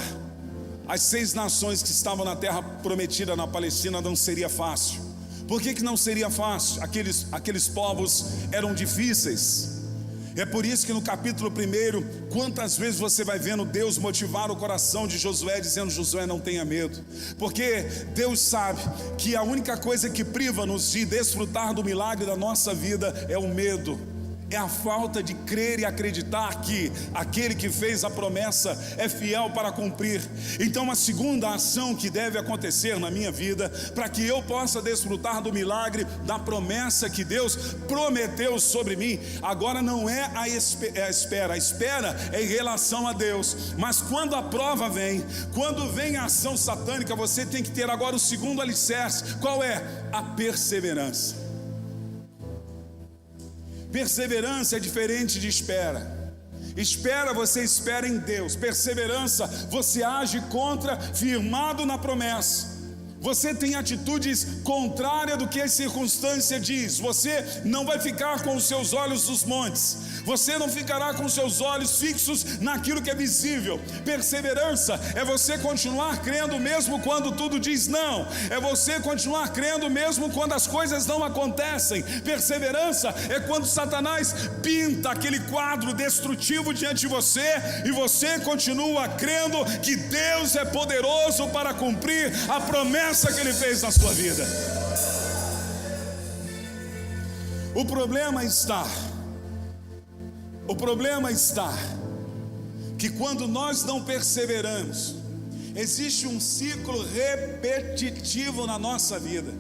as 6 nações que estavam na terra prometida na Palestina, não seria fácil. Por que não seria fácil? Aqueles povos eram difíceis. É por isso que no capítulo 1, quantas vezes você vai vendo Deus motivar o coração de Josué, dizendo: Josué, não tenha medo. Porque Deus sabe que a única coisa que priva-nos de desfrutar do milagre da nossa vida é o medo. É a falta de crer e acreditar que aquele que fez a promessa é fiel para cumprir. Então a segunda ação que deve acontecer na minha vida, para que eu possa desfrutar do milagre, da promessa que Deus prometeu sobre mim, agora não é a espera é em relação a Deus. Mas quando a prova vem, quando vem a ação satânica, você tem que ter agora o segundo alicerce. Qual é? A perseverança. Perseverança é diferente de espera. Espera, você espera em Deus. Perseverança, você age contra, firmado na promessa. Você tem atitudes contrárias do que a circunstância diz. Você não vai ficar com os seus olhos nos montes. Você não ficará com os seus olhos fixos naquilo que é visível. Perseverança é você continuar crendo mesmo quando tudo diz não. É você continuar crendo mesmo quando as coisas não acontecem. Perseverança é quando Satanás pinta aquele quadro destrutivo diante de você, e você continua crendo que Deus é poderoso para cumprir a promessa que Ele fez na sua vida. O problema está que quando nós não perseveramos, existe um ciclo repetitivo na nossa vida.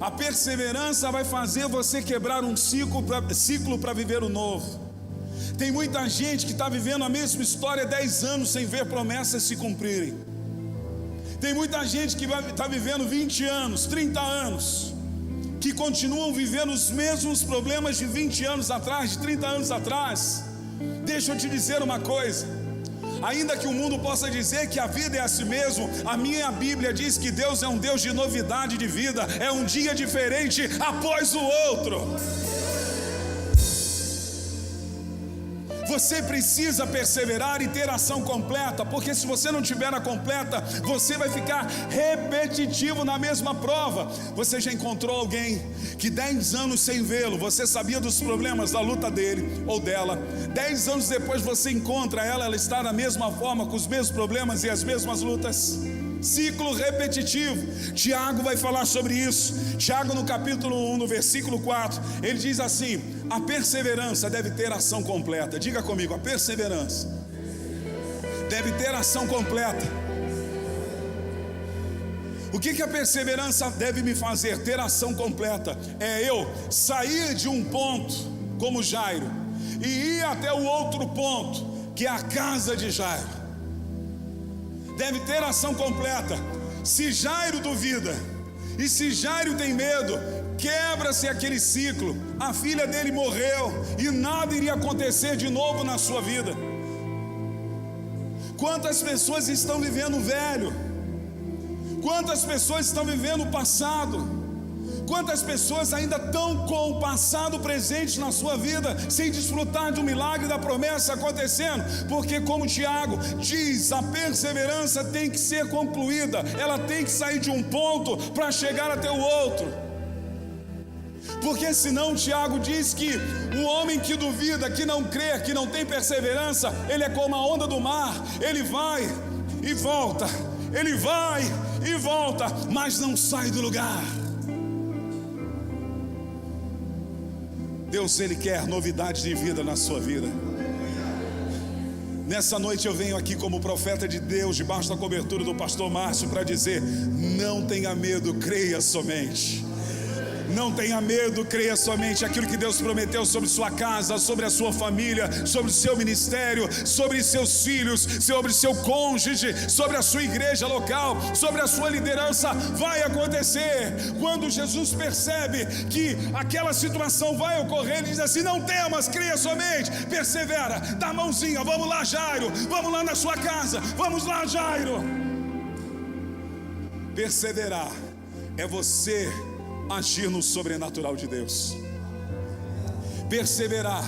A perseverança vai fazer você quebrar um ciclo para viver o novo. Tem muita gente que está vivendo a mesma história 10 anos sem ver promessas se cumprirem. Tem muita gente que está vivendo 20 anos, 30 anos, que continuam vivendo os mesmos problemas de 20 anos atrás, de 30 anos atrás. Deixa eu te dizer uma coisa: ainda que o mundo possa dizer que a vida é assim mesmo, a minha Bíblia diz que Deus é um Deus de novidade de vida. É um dia diferente após o outro. Você precisa perseverar e ter ação completa, porque se você não tiver a completa, você vai ficar repetitivo na mesma prova. Você já encontrou alguém que 10 anos sem vê-lo, você sabia dos problemas, da luta dele ou dela. 10 anos depois você encontra ela está da mesma forma, com os mesmos problemas e as mesmas lutas. Ciclo repetitivo. Tiago vai falar sobre isso. Tiago, no capítulo 1, no versículo 4, ele diz assim: a perseverança deve ter ação completa. Diga comigo: a perseverança deve ter ação completa. O que a perseverança deve me fazer? Ter ação completa. É eu sair de um ponto, como Jairo, e ir até o outro ponto, que é a casa de Jairo. Deve ter ação completa. Se Jairo duvida, e se Jairo tem medo, quebra-se aquele ciclo. A filha dele morreu e nada iria acontecer de novo na sua vida. Quantas pessoas estão vivendo velho? Quantas pessoas estão vivendo o passado? Quantas pessoas ainda estão com o passado presente na sua vida, sem desfrutar de um milagre da promessa acontecendo? Porque, como Tiago diz, a perseverança tem que ser concluída. Ela tem que sair de um ponto para chegar até o outro. Porque senão Tiago diz que o homem que duvida, que não crê, que não tem perseverança, ele é como a onda do mar. Ele vai e volta, ele vai e volta, mas não sai do lugar. Deus, Ele quer novidade de vida na sua vida. Nessa noite eu venho aqui como profeta de Deus, debaixo da cobertura do pastor Márcio, para dizer: não tenha medo, creia somente. Não tenha medo, creia somente. Aquilo que Deus prometeu sobre sua casa, sobre a sua família, sobre o seu ministério, sobre seus filhos, sobre seu cônjuge, sobre a sua igreja local, sobre a sua liderança, vai acontecer. Quando Jesus percebe que aquela situação vai ocorrer, Ele diz assim: não temas, creia somente, persevera, dá a mãozinha, vamos lá, Jairo, vamos lá na sua casa, vamos lá, Jairo. Perseverar é você agir no sobrenatural de Deus. Perseverar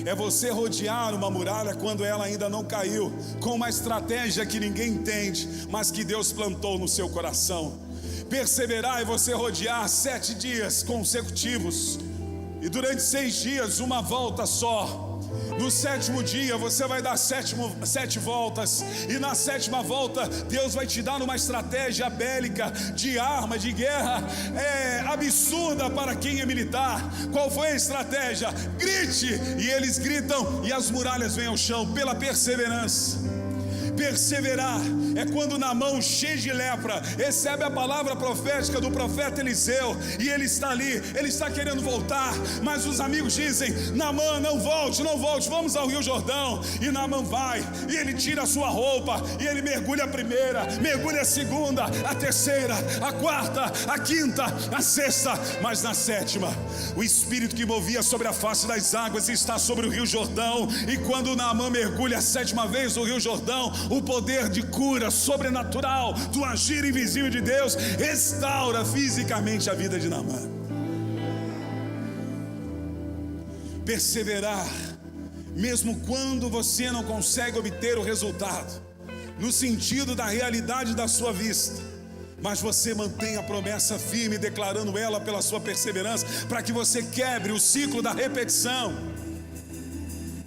é você rodear uma muralha quando ela ainda não caiu, com uma estratégia que ninguém entende, mas que Deus plantou no seu coração. Perseverar é você rodear 7 dias consecutivos, e durante 6 dias uma volta só. No 7º dia você vai dar 7 voltas, e na 7ª volta Deus vai te dar uma estratégia bélica, de arma, de guerra, absurda para quem é militar. Qual foi a estratégia? Grite! E eles gritam e as muralhas vêm ao chão, pela perseverança. Perseverar é quando Naamã, cheio de lepra, recebe a palavra profética do profeta Eliseu, e ele está ali, ele está querendo voltar, mas os amigos dizem: Naamã, não volte, não volte, vamos ao Rio Jordão. E Naamã vai, e ele tira a sua roupa, e ele mergulha a primeira, mergulha a segunda, a terceira, a quarta, a quinta, a sexta, mas na 7ª, o Espírito que movia sobre a face das águas está sobre o Rio Jordão, e quando Naamã mergulha a 7ª vez no Rio Jordão, o poder de cura sobrenatural do agir invisível de Deus restaura fisicamente a vida de Naamã. Perseverar, mesmo quando você não consegue obter o resultado, no sentido da realidade da sua vista, mas você mantém a promessa firme, declarando ela pela sua perseverança, para que você quebre o ciclo da repetição,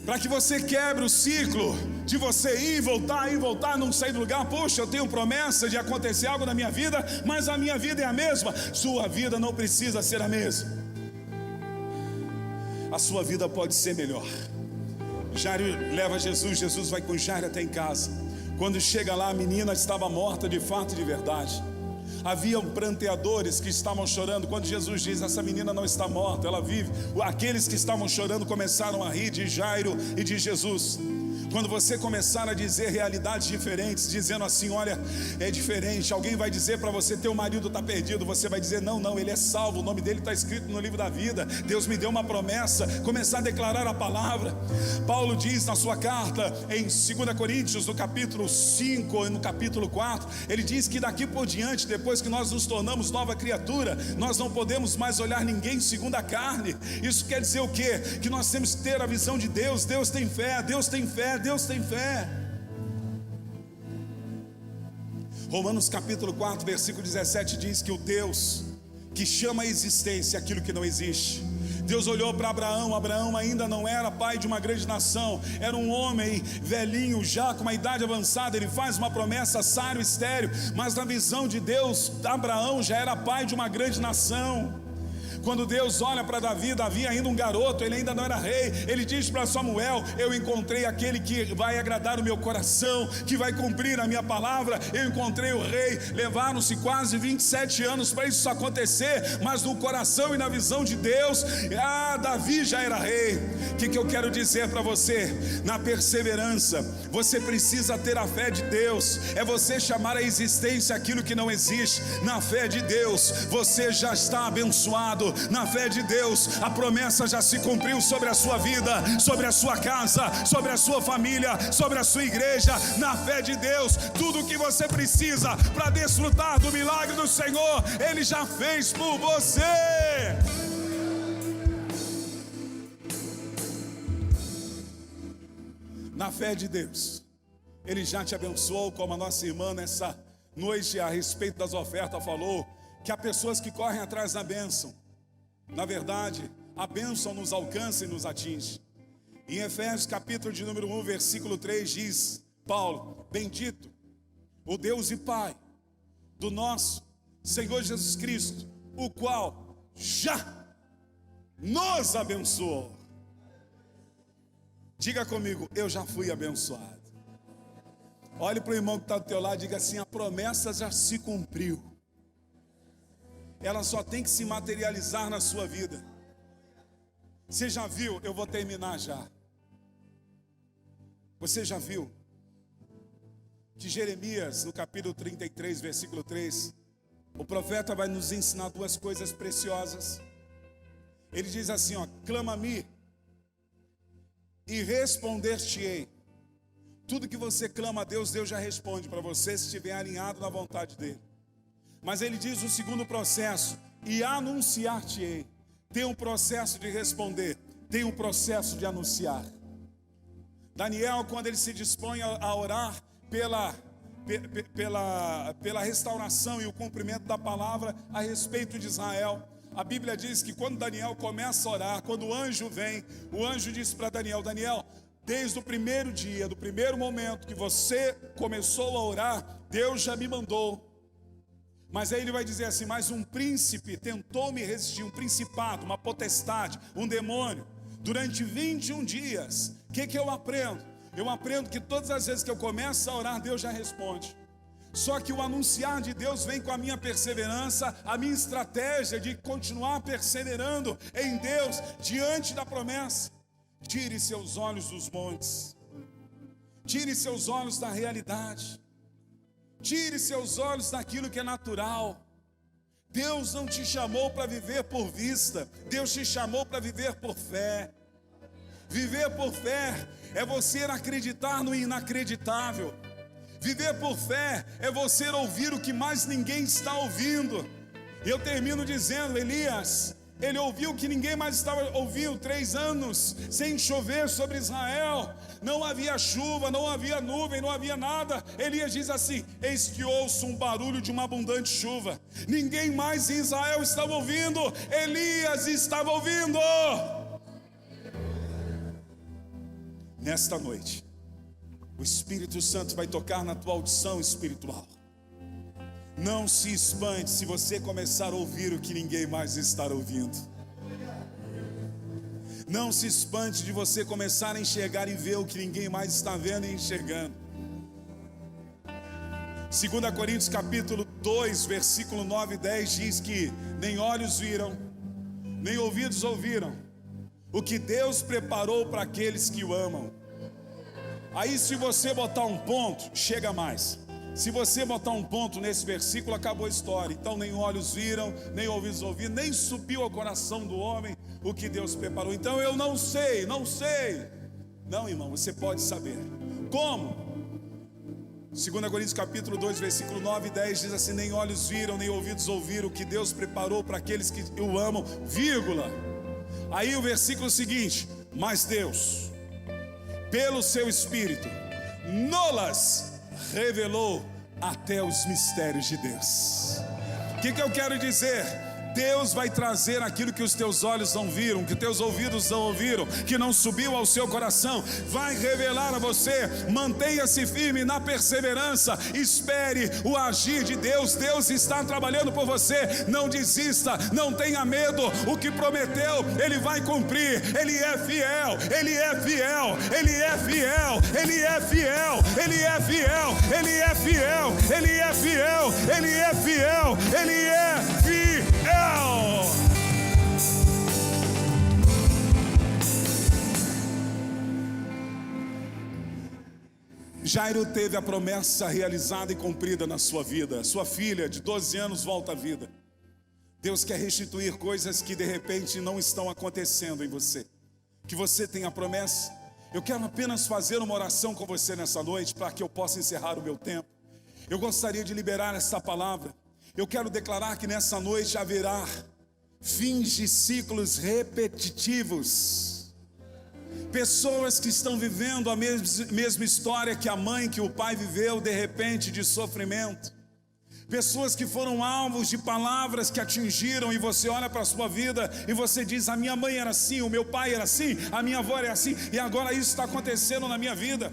para que você quebre o ciclo de você ir e voltar, não sair do lugar. Poxa, eu tenho promessa de acontecer algo na minha vida, mas a minha vida é a mesma. Sua vida não precisa ser a mesma. A sua vida pode ser melhor. Jairo leva Jesus, Jesus vai com Jairo até em casa. Quando chega lá, a menina estava morta de fato e de verdade. Haviam pranteadores que estavam chorando. Quando Jesus diz: essa menina não está morta, ela vive, aqueles que estavam chorando começaram a rir de Jairo e de Jesus. Quando você começar a dizer realidades diferentes, dizendo assim: olha, é diferente, alguém vai dizer para você: teu marido está perdido, você vai dizer: não, ele é salvo, o nome dele está escrito no livro da vida, Deus me deu uma promessa. Começar a declarar a palavra. Paulo diz na sua carta em 2 Coríntios, no capítulo 5 e no capítulo 4, ele diz que daqui por diante, depois que nós nos tornamos nova criatura, nós não podemos mais olhar ninguém segundo a carne. Isso quer dizer o quê? Que nós temos que ter a visão de Deus. Deus tem fé, Deus tem fé, Deus tem fé. Romanos capítulo 4, versículo 17 diz que o Deus que chama a existência aquilo que não existe. Deus olhou para Abraão. Abraão ainda não era pai de uma grande nação, era um homem velhinho já, com uma idade avançada. Ele faz uma promessa, sário, estéril, mas na visão de Deus, Abraão já era pai de uma grande nação. Quando Deus olha para Davi, Davi ainda um garoto, ele ainda não era rei. Ele diz para Samuel: eu encontrei aquele que vai agradar o meu coração, que vai cumprir a minha palavra. Eu encontrei o rei. Levaram-se quase 27 anos para isso acontecer, mas no coração e na visão de Deus, Davi já era rei. O que eu quero dizer para você? Na perseverança, você precisa ter a fé de Deus. É você chamar a existência aquilo que não existe. Na fé de Deus, você já está abençoado. Na fé de Deus, a promessa já se cumpriu sobre a sua vida, sobre a sua casa, sobre a sua família, sobre a sua igreja. Na fé de Deus, tudo o que você precisa para desfrutar do milagre do Senhor, Ele já fez por você. Na fé de Deus, Ele já te abençoou, como a nossa irmã nessa noite a respeito das ofertas falou, que há pessoas que correm atrás da bênção. Na verdade, a bênção nos alcança e nos atinge. Em Efésios capítulo de número 1, versículo 3 diz Paulo: bendito o Deus e Pai do nosso Senhor Jesus Cristo, o qual já nos abençoou. Diga comigo, eu já fui abençoado. Olhe para o irmão que está do teu lado e diga assim: a promessa já se cumpriu. Ela só tem que se materializar na sua vida. Você já viu? Eu vou terminar já. Você já viu que Jeremias, no capítulo 33, versículo 3, o profeta vai nos ensinar duas coisas preciosas. Ele diz assim, ó: clama-me e responder-te-ei. Tudo que você clama a Deus, Deus já responde para você, se estiver alinhado na vontade dele. Mas ele diz o segundo processo: e anunciar-te-ei. Tem um processo de responder, tem um processo de anunciar. Daniel, quando ele se dispõe a orar pela restauração e o cumprimento da palavra a respeito de Israel, a Bíblia diz que quando Daniel começa a orar, quando o anjo vem, o anjo diz para Daniel: Daniel, desde o primeiro dia, do primeiro momento que você começou a orar, Deus já me mandou. Mas aí ele vai dizer assim: mas um príncipe tentou me resistir, um principado, uma potestade, um demônio, durante 21 dias. O que eu aprendo? Eu aprendo que todas as vezes que eu começo a orar, Deus já responde. Só que o anunciar de Deus vem com a minha perseverança, a minha estratégia de continuar perseverando em Deus, diante da promessa. Tire seus olhos dos montes, tire seus olhos da realidade, tire seus olhos daquilo que é natural. Deus não te chamou para viver por vista, Deus te chamou para viver por fé. Viver por fé é você acreditar no inacreditável. Viver por fé é você ouvir o que mais ninguém está ouvindo. Eu termino dizendo: Elias, ele ouviu o que ninguém mais estava ouvindo. 3 anos sem chover sobre Israel, não havia chuva, não havia nuvem, não havia nada. Elias diz assim: eis que ouço um barulho de uma abundante chuva. Ninguém mais em Israel estava ouvindo, Elias estava ouvindo. Nesta noite, o Espírito Santo vai tocar na tua audição espiritual. Não se espante se você começar a ouvir o que ninguém mais está ouvindo. Não se espante de você começar a enxergar e ver o que ninguém mais está vendo e enxergando. 2 Coríntios capítulo 2, versículo 9 e 10 diz que nem olhos viram, nem ouvidos ouviram o que Deus preparou para aqueles que o amam. Aí se você botar um ponto, chega mais. Se você botar um ponto nesse versículo, acabou a história. Então nem olhos viram, nem ouvidos ouviram, nem subiu ao coração do homem o que Deus preparou. Então eu não sei. Não, irmão, você pode saber. Como? 2 Coríntios capítulo 2, versículo 9 e 10 diz assim: nem olhos viram, nem ouvidos ouviram o que Deus preparou para aqueles que o amam, vírgula. Aí o versículo seguinte: mas Deus, pelo seu Espírito, nolas revelou até os mistérios de Deus. O que eu quero dizer? Deus vai trazer aquilo que os teus olhos não viram, que teus ouvidos não ouviram, que não subiu ao seu coração. Vai revelar a você. Mantenha-se firme na perseverança. Espere o agir de Deus. Deus está trabalhando por você. Não desista, não tenha medo. O que prometeu, Ele vai cumprir. Ele é fiel, Ele é fiel, Ele é fiel, Ele é fiel, Ele é fiel, Ele é fiel, Ele é fiel, Ele é fiel, Ele é fiel. Jairo teve a promessa realizada e cumprida na sua vida. Sua filha de 12 anos volta à vida. Deus quer restituir coisas que de repente não estão acontecendo em você. Que você tem a promessa. Eu quero apenas fazer uma oração com você nessa noite, para que eu possa encerrar o meu tempo. Eu gostaria de liberar essa palavra. Eu quero declarar que nessa noite haverá fins de ciclos repetitivos. Pessoas que estão vivendo a mesma história que a mãe, que o pai viveu, de repente, de sofrimento. Pessoas que foram alvos de palavras que atingiram, e você olha para a sua vida e você diz: a minha mãe era assim, o meu pai era assim, a minha avó era assim, e agora isso está acontecendo na minha vida.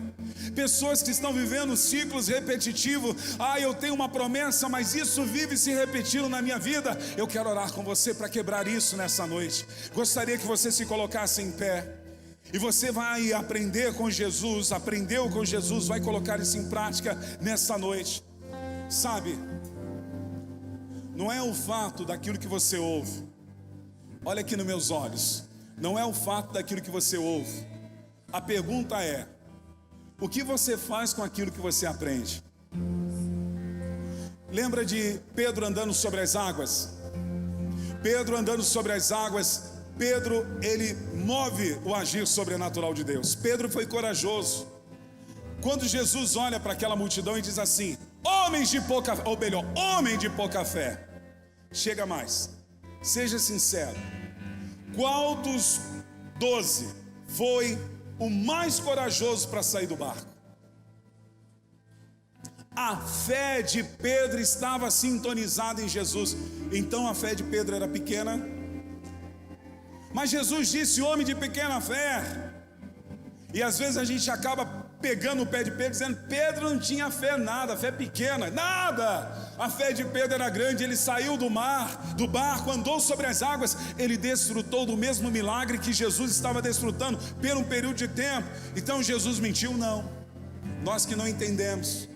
Pessoas que estão vivendo ciclos repetitivos. Eu tenho uma promessa, mas isso vive se repetindo na minha vida. Eu quero orar com você para quebrar isso nessa noite. Gostaria que você se colocasse em pé. E você vai aprender com Jesus, aprendeu com Jesus, vai colocar isso em prática nessa noite. Sabe, não é o fato daquilo que você ouve. Olha aqui nos meus olhos. Não é o fato daquilo que você ouve. A pergunta é: o que você faz com aquilo que você aprende? Lembra de Pedro andando sobre as águas? Pedro andando sobre as águas. Pedro, ele move o agir sobrenatural de Deus. Pedro foi corajoso. Quando Jesus olha para aquela multidão e diz assim: homens de pouca fé, ou melhor, homem de pouca fé. Chega mais, seja sincero. Qual dos 12 foi o mais corajoso para sair do barco? A fé de Pedro estava sintonizada em Jesus. Então a fé de Pedro era pequena. Mas Jesus disse: homem de pequena fé. E às vezes a gente acaba pegando o pé de Pedro, dizendo: Pedro não tinha fé nada, fé pequena, nada. A fé de Pedro era grande. Ele saiu do barco, andou sobre as águas. Ele desfrutou do mesmo milagre que Jesus estava desfrutando por um período de tempo. Então Jesus mentiu? Não. Nós que não entendemos.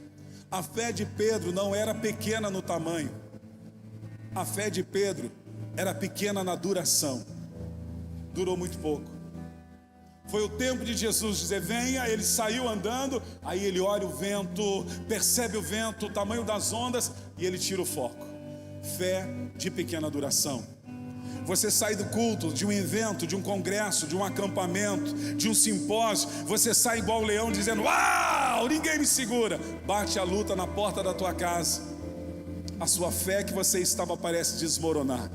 A fé de Pedro não era pequena no tamanho. A fé de Pedro era pequena na duração. Durou muito pouco. Foi o tempo de Jesus dizer: venha. Ele saiu andando. Aí ele olha o vento, percebe o vento, o tamanho das ondas, e ele tira o foco. Fé de pequena duração. Você sai do culto, de um evento, de um congresso, de um acampamento, de um simpósio. Você sai igual o leão dizendo: uau, ninguém me segura. Bate a luta na porta da tua casa. A sua fé que você estava parece desmoronar.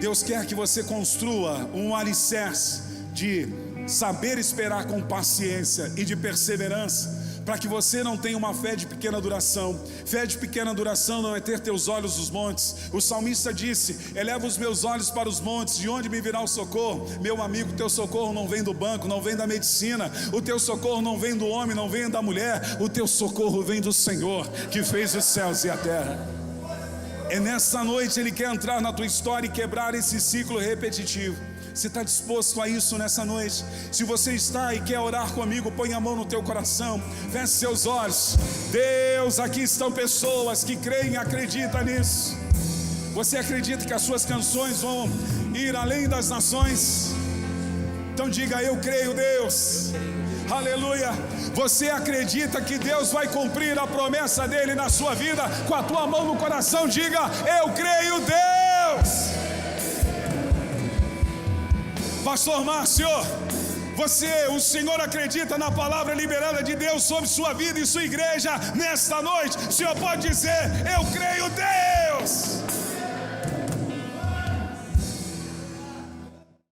Deus quer que você construa um alicerce de saber esperar com paciência e de perseverança, para que você não tenha uma fé de pequena duração. Fé de pequena duração não é ter teus olhos nos montes. O salmista disse: eleva os meus olhos para os montes, de onde me virá o socorro? Meu amigo, teu socorro não vem do banco, não vem da medicina. O teu socorro não vem do homem, não vem da mulher. O teu socorro vem do Senhor, que fez os céus e a terra. É nessa noite Ele quer entrar na tua história e quebrar esse ciclo repetitivo. Você está disposto a isso nessa noite? Se você está e quer orar comigo, põe a mão no teu coração, feche seus olhos. Deus, aqui estão pessoas que creem e acreditam nisso. Você acredita que as suas canções vão ir além das nações? Então diga: eu creio, Deus. Aleluia. Você acredita que Deus vai cumprir a promessa dele na sua vida? Com a tua mão no coração, diga: eu creio, Deus. Pastor Márcio, o Senhor acredita na palavra liberada de Deus sobre sua vida e sua igreja nesta noite? O Senhor pode dizer: eu creio, Deus.